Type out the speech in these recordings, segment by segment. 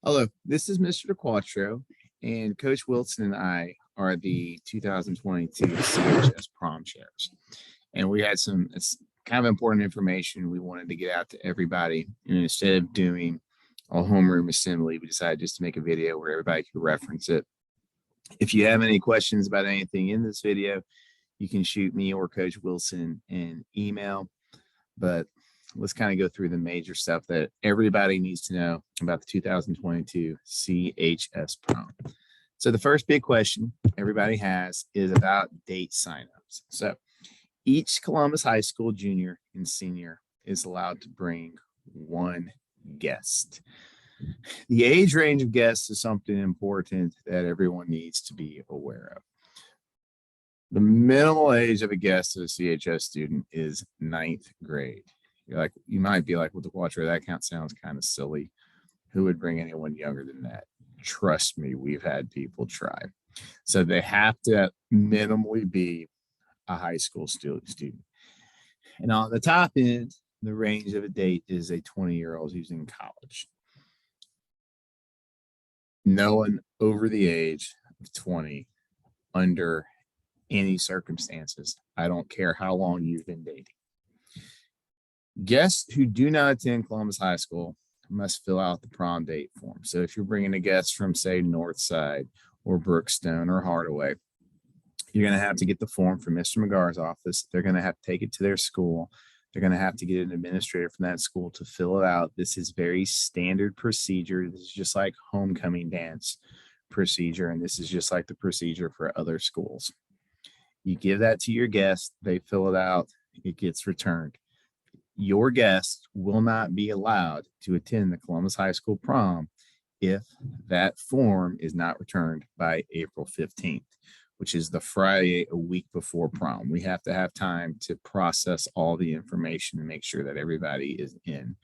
Hello, this is Mr. DeQuatro, and Coach Wilson and I are the 2022 CHS prom chairs. And we had some it's kind of important information we wanted to get out to everybody. And instead of doing a homeroom assembly, we decided just to make a video where everybody could reference it. If you have any questions about anything in this video, you can shoot me or Coach Wilson an email. But let's kind of go through the major stuff that everybody needs to know about the 2022 CHS prom. So the first big question everybody has is about date signups. So each Columbus High School junior and senior is allowed to bring one guest. The age range of guests is something important that everyone needs to be aware of. The minimal age of a guest of a CHS student is 9th grade. You might be like, with the Watcher, that count sounds kind of silly. Who would bring anyone younger than that? Trust me, we've had people try. So they have to minimally be a high school student. And on the top end, the range of a date is a 20-year-old who's in college. No one over the age of 20 under any circumstances. I don't care how long you've been dating. Guests who do not attend Columbus High School must fill out the prom date form. So if you're bringing a guest from, say, Northside or Brookstone or Hardaway, you're going to have to get the form from Mr. McGar's office. They're going to have to take it to their school. They're going to have to get an administrator from that school to fill it out. This is very standard procedure. This is just like homecoming dance procedure, and this is just like the procedure for other schools. You give that to your guest, they fill it out, it gets returned. Your guest will not be allowed to attend the Columbus High School prom if that form is not returned by April 15th, which is the Friday a week before prom. We have to have time to process all the information and make sure that everybody is in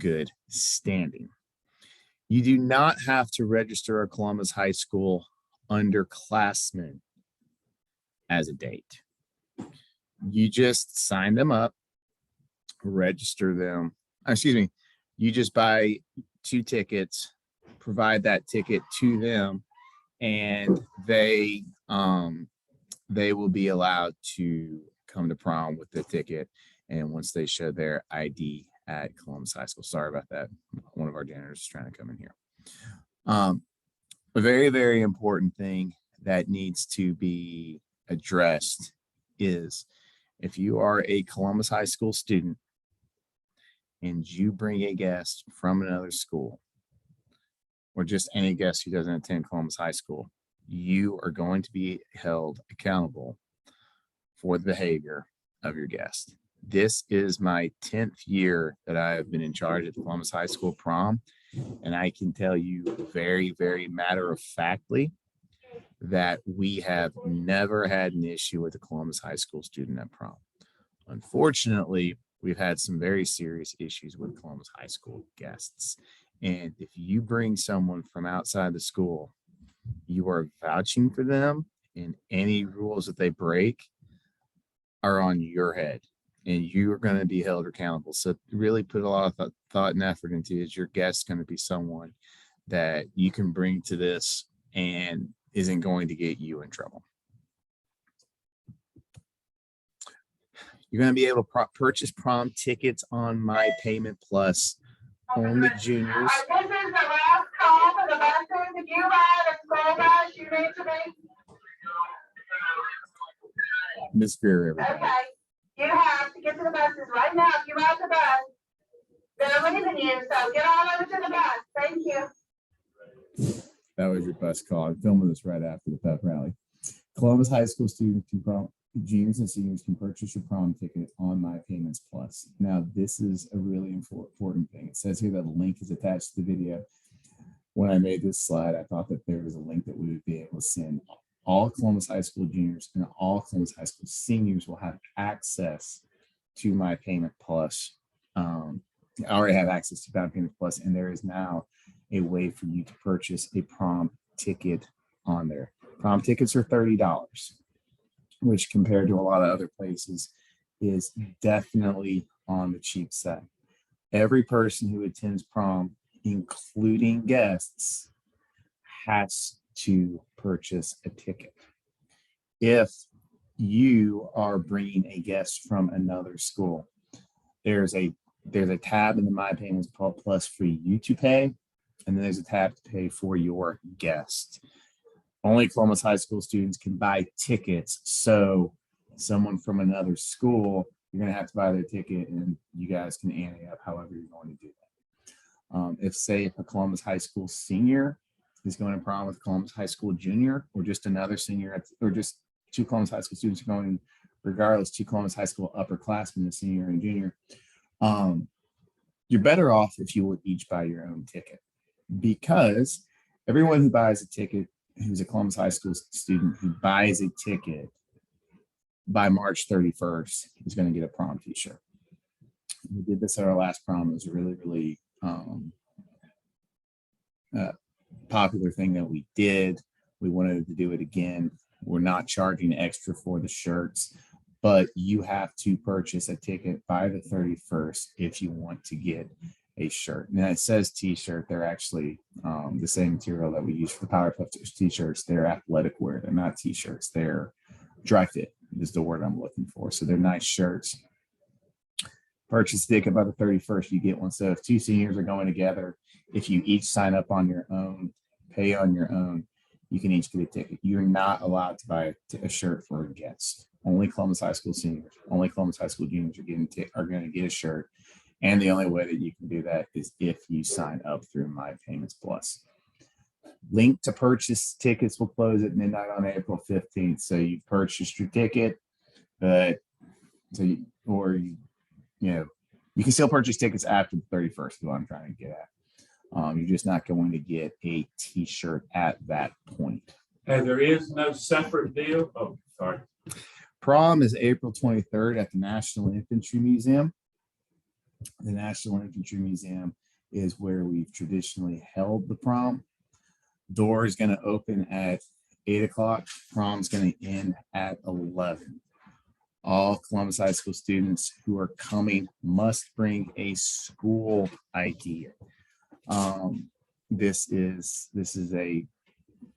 good standing. You do not have to register a Columbus High School underclassmen as a date. You just sign them up, register them. You just buy 2 tickets, provide that ticket to them, and they will be allowed to come to prom with the ticket. And once they show their ID at Columbus High School, sorry about that. One of our janitors is trying to come in here. A very, very important thing that needs to be addressed is if you are a Columbus High School student and you bring a guest from another school, or just any guest who doesn't attend Columbus High School, you are going to be held accountable for the behavior of your guest. This is my 10th year that I have been in charge at the Columbus High School prom, and I can tell you very, very matter-of-factly that we have never had an issue with a Columbus High School student at prom. Unfortunately, we've had some very serious issues with Columbus High School guests. And if you bring someone from outside the school, you are vouching for them, and any rules that they break are on your head, and you are going to be held accountable. So really put a lot of thought and effort into is your guest going to be someone that you can bring to this and isn't going to get you in trouble. You're going to be able to purchase prom tickets on My Payment Plus. Only juniors. This is the last call for the buses. If you ride a school bus, you need to be. Miss Greer, everybody. Okay. You have to get to the buses right now. If you ride the bus, they're leaving you. So get on over to the bus. Thank you. That was your bus call. I'm filming this right after the pep rally. Columbus High School students juniors and seniors can purchase your prom ticket on My Payments Plus. Now, this is a really important thing. It says here that a link is attached to the video. When I made this slide, I thought that there was a link that we would be able to send. All Columbus High School juniors and all Columbus High School seniors will have access to My Payment Plus. I already have access to My Payment Plus, and there is now a way for you to purchase a prom ticket on there. Prom tickets are $30. Which compared to a lot of other places is definitely on the cheap side. Every person who attends prom including guests, has to purchase a ticket. If you are bringing a guest from another school, there's a tab in the My Payments Plus for you to pay, and then there's a tab to pay for your guest. Only Columbus High School students can buy tickets. So someone from another school, you're going to have to buy their ticket, and you guys can ante up however you're going to do that. If a Columbus High School senior is going to prom with Columbus High School junior, or just another senior, or just two Columbus High School students are going, regardless, to Columbus High School upperclassmen, the senior and junior, you're better off if you would each buy your own ticket, because everyone who buys a ticket, who's a Columbus High School student who buys a ticket by March 31st, is going to get a prom t-shirt. We did this at our last prom. It was a really, really popular thing that we did. We wanted to do it again. We're not charging extra for the shirts, but you have to purchase a ticket by the 31st if you want to get a shirt. Now it says t-shirt. They're actually the same material that we use for the Powerpuff t-shirts. They're athletic wear. They're not t-shirts. They're dry fit is the word I'm looking for. So they're nice shirts. Purchase a ticket by the 31st, you get one. So if two seniors are going together, if you each sign up on your own, pay on your own, you can each get a ticket. You're not allowed to buy a shirt for a guest. Only Columbus High School seniors, only Columbus High School juniors are going to get a shirt. And the only way that you can do that is if you sign up through My Payments Plus. Link to purchase tickets will close at midnight on April 15th. So you've purchased your ticket, but you can still purchase tickets after the 31st, is what I'm trying to get at. You're just not going to get a t-shirt at that point. And there is no separate deal. Oh, sorry. Prom is April 23rd at the National Infantry Museum. The National Infantry Museum is where we've traditionally held the prom. Door is going to open at 8 o'clock. Prom's going to end at 11. All Columbus High School students who are coming must bring a school ID. This is a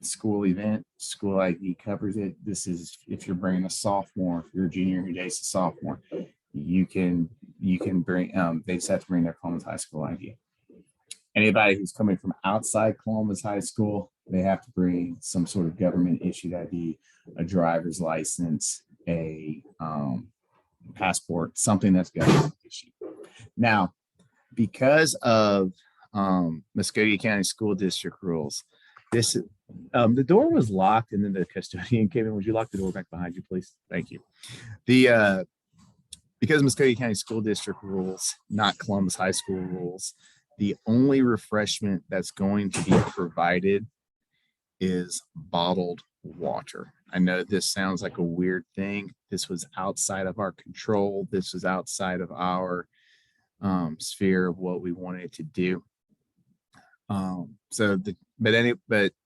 school event. School ID covers it. This is if you're bringing a sophomore, if you're a junior who dates a sophomore, you can bring. They just have to bring their Columbus High School ID. Anybody who's coming from outside Columbus High School, they have to bring some sort of government issued ID, a driver's license, a passport, something that's government issued. Now, because of Muskogee County School District rules, the door was locked and then the custodian came in. Would you lock the door back behind you, please? Thank you. Because of Muskogee County School District rules, not Columbus High School rules, the only refreshment that's going to be provided is bottled water. I know this sounds like a weird thing. This was outside of our control. This was outside of our sphere of what we wanted to do. But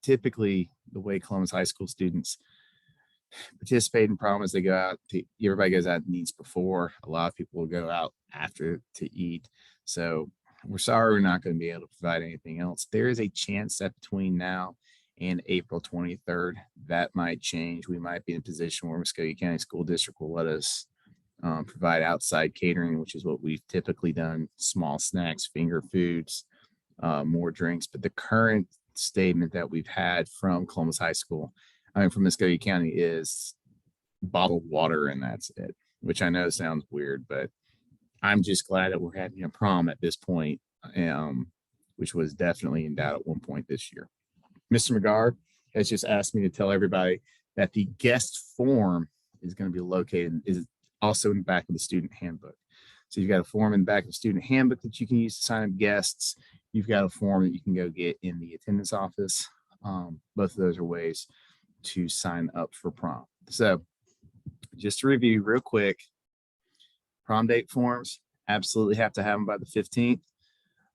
typically the way Columbus High School students participate in prom is they go out everybody goes out and eats before. A lot of people will go out after to eat. So we're sorry we're not going to be able to provide anything else. There is a chance that between now and April 23rd, that might change. We might be in a position where Muskogee County School District will let us provide outside catering, which is what we've typically done, small snacks, finger foods, more drinks. But the current statement that we've had from Columbus High School, from Muskogee County, is bottled water, and that's it, which I know sounds weird, but I'm just glad that we're having a prom at this point, which was definitely in doubt at one point this year. Mr. McGar has just asked me to tell everybody that the guest form is going to be is also in the back of the student handbook. So you've got a form in the back of the student handbook that you can use to sign up guests. You've got a form that you can go get in the attendance office. Both of those are ways to sign up for prom. So just to review real quick, prom date forms, absolutely have to have them by the 15th.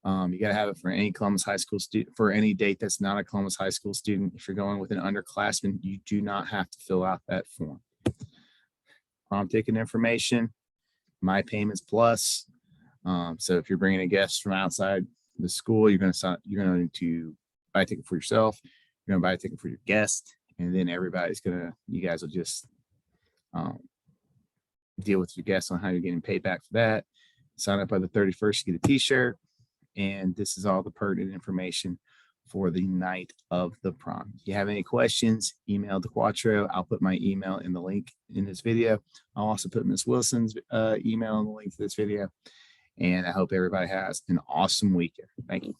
You got to have it for any Columbus High School student, for any date that's not a Columbus High School student. If you're going with an underclassman, you do not have to fill out that form. Prom ticket information, My Payments Plus. So if you're bringing a guest from outside the school. You're going to buy a ticket for yourself. You're going to buy a ticket for your guest, and then you guys will just deal with your guests on how you're getting paid back for that. Sign up by the 31st, you get a t-shirt, and this is all the pertinent information for the night of the prom. If you have any questions, email DeQuattro. I'll put my email in the link in this video. I'll also put Ms. Wilson's email in the link to this video. And I hope everybody has an awesome weekend. Thank you.